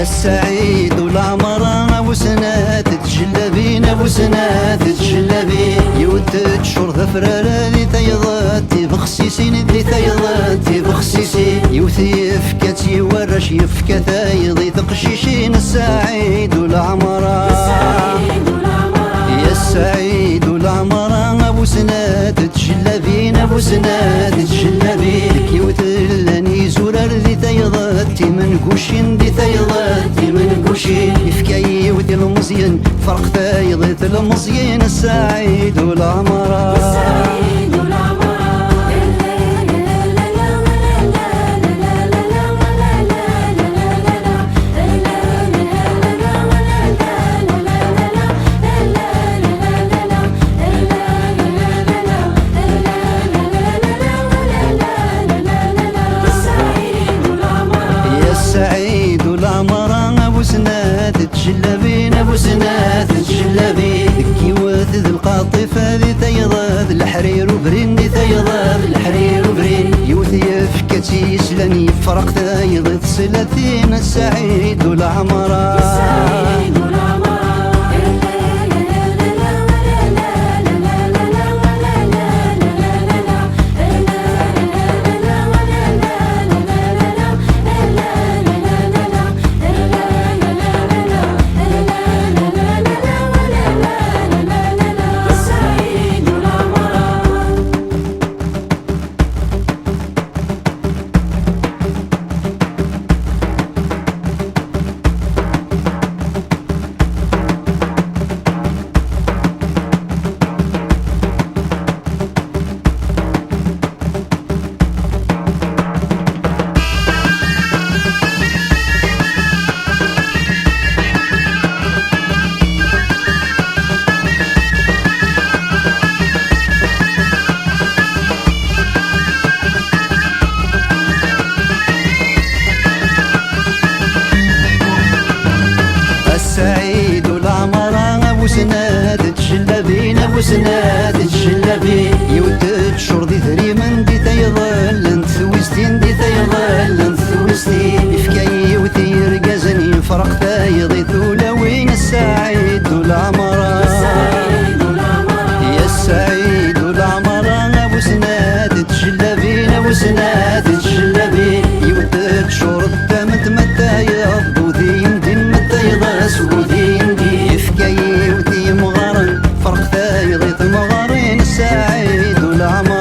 السعيد والعمران ابو سنات تجلبين ابو سنات تجلبين يوتد شور ذفرار ذي تيضاتي بخسيسين ذي تيضاتي بخسيسين يوثي يفكتي ورش يفكت ذي تقشيشين السعيد والعمران يا السعيد والعمران ابو سنات تجلبين ابو سنات تجلبين يوثلني زرار ذي تيضاتي من قوشين ذي تيضاتي من قوشين يفكي وذي المزين فرق تيضي المزين السعيد والعمران السعيد والعمران ابو سنات تجلبين ابو سنات تجلبين كيوات ذي القاطفه ذي تيضاد الحرير وبرين ذي تيضاد الحرير وبرين يوث يفكتي يسلني فرق تيض سلتين السعيد والعمران السعيد والعمران ابو سناد تجلبين ابو سناد تجلبين يودد شور ذي ثريمن دي تيظل انت ثوستين دي تيظل انت ثوستين يفكي وثير قزني فرق تيضي ثولوين السعيد والعمران يا السعيد والعمران ابو سناد تجلبين ابو سناد تجلبين يودد شور الدم تمتى يضو ذي يمدن سودين دي يفكي وذي مغارن فرق ثايضي مغارين السعيد والعمر